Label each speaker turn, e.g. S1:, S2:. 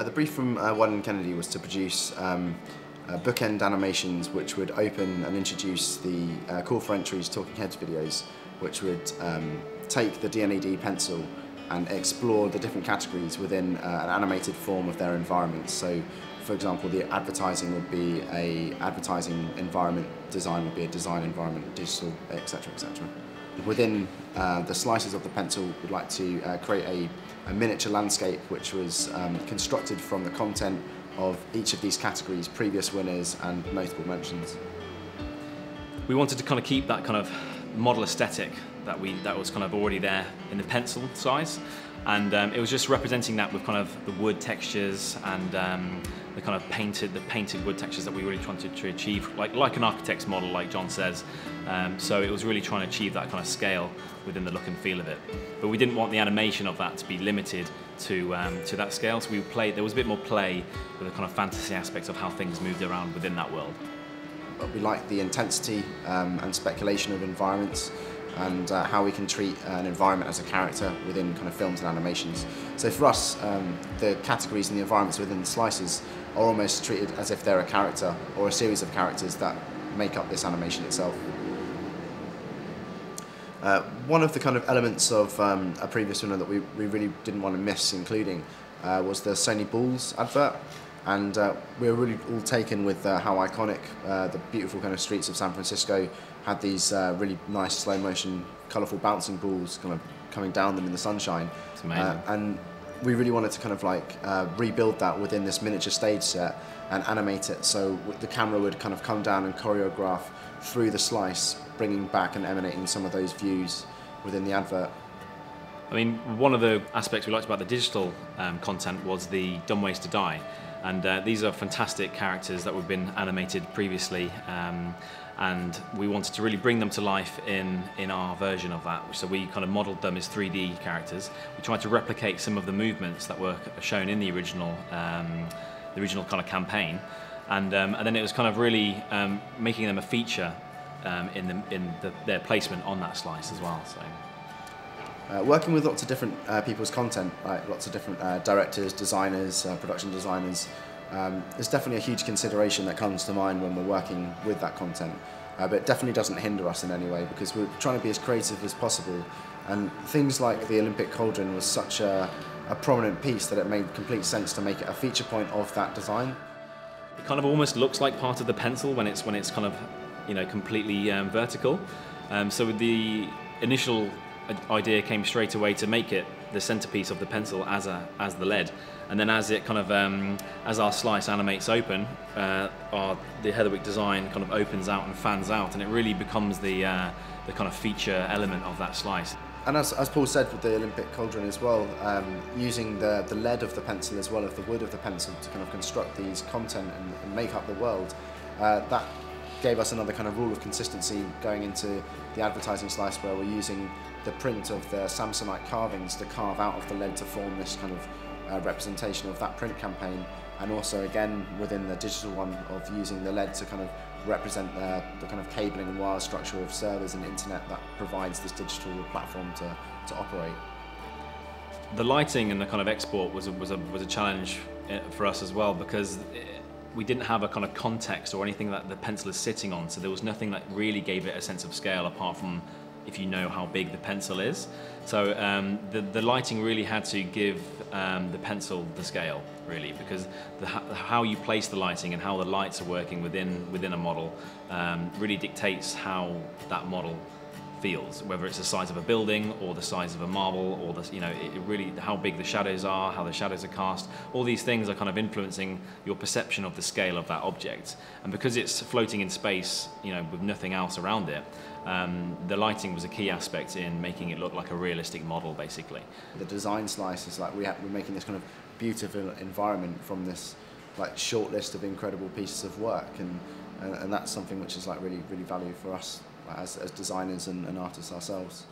S1: The brief from Wieden & Kennedy was to produce bookend animations which would open and introduce the Call for Entries Talking Heads videos, which would take the DNAD pencil and explore the different categories within an animated form of their environments. So, for example, the advertising would be a advertising environment, design would be a design environment, digital, etc., etc. Within the slices of the pencil, we'd like to create a miniature landscape which was constructed from the content of each of these categories, previous winners and notable mentions.
S2: We wanted to kind of keep that kind of model aesthetic that was kind of already there in the pencil size, and it was just representing that with kind of the wood textures and the kind of painted wood textures that we really wanted to achieve, like an architect's model, like John says. So it was really trying to achieve that kind of scale within the look and feel of it. But we didn't want the animation of that to be limited to that scale, so there was a bit more play with the kind of fantasy aspects of how things moved around within that world.
S1: But we like the intensity and speculation of environments, and how we can treat an environment as a character within kind of films and animations. So for us, the categories and the environments within the slices are almost treated as if they're a character or a series of characters that make up this animation itself. One of the kind of elements of a previous winner that we really didn't want to miss including was the Sony Bulls advert. And we were really all taken with how iconic the beautiful kind of streets of San Francisco had these really nice slow motion, colourful bouncing balls kind of coming down them in the sunshine.
S2: It's amazing.
S1: And we really wanted to kind of like rebuild that within this miniature stage set and animate it, so the camera would kind of come down and choreograph through the slice, bringing back and emanating some of those views within the advert.
S2: I mean, one of the aspects we liked about the digital content was the Dumb Ways to Die. And these are fantastic characters that have been animated previously, and we wanted to really bring them to life in our version of that. So we kind of modelled them as 3D characters. We tried to replicate some of the movements that were shown in the original kind of campaign, and then it was kind of really making them a feature in their placement on that slice as well. So.
S1: Working with lots of different people's content, like lots of different directors, designers, production designers, there's definitely a huge consideration that comes to mind when we're working with that content, but it definitely doesn't hinder us in any way because we're trying to be as creative as possible, and things like the Olympic Cauldron was such a prominent piece that it made complete sense to make it a feature point of that design.
S2: It kind of almost looks like part of the pencil when it's kind of, you know, completely vertical. So the initial idea came straight away to make it the centerpiece of the pencil as the lead, and then as it kind of as our slice animates open, the Heatherwick design kind of opens out and fans out, and it really becomes the kind of feature element of that slice.
S1: And as Paul said with the Olympic Cauldron as well, using the lead of the pencil as well as the wood of the pencil to kind of construct these content and make up the world, that gave us another kind of rule of consistency going into the advertising slice, where we're using the print of the Samsonite carvings to carve out of the lead to form this kind of representation of that print campaign, and also again within the digital one of using the lead to kind of represent the kind of cabling and wire structure of servers and internet that provides this digital platform to operate.
S2: The lighting and the kind of export was a challenge for us as well, because we didn't have a kind of context or anything that the pencil is sitting on, so there was nothing that really gave it a sense of scale apart from if you know how big the pencil is. So the lighting really had to give the pencil the scale, really, because how you place the lighting and how the lights are working within a model really dictates how that model feels, whether it's the size of a building or the size of a marble, or the, you know, it really, how big the shadows are, how the shadows are cast. All these things are kind of influencing your perception of the scale of that object. And because it's floating in space, you know, with nothing else around it, the lighting was a key aspect in making it look like a realistic model, basically.
S1: The design slice is like we're making this kind of beautiful environment from this like short list of incredible pieces of work, and that's something which is like really valued for us as designers and artists ourselves.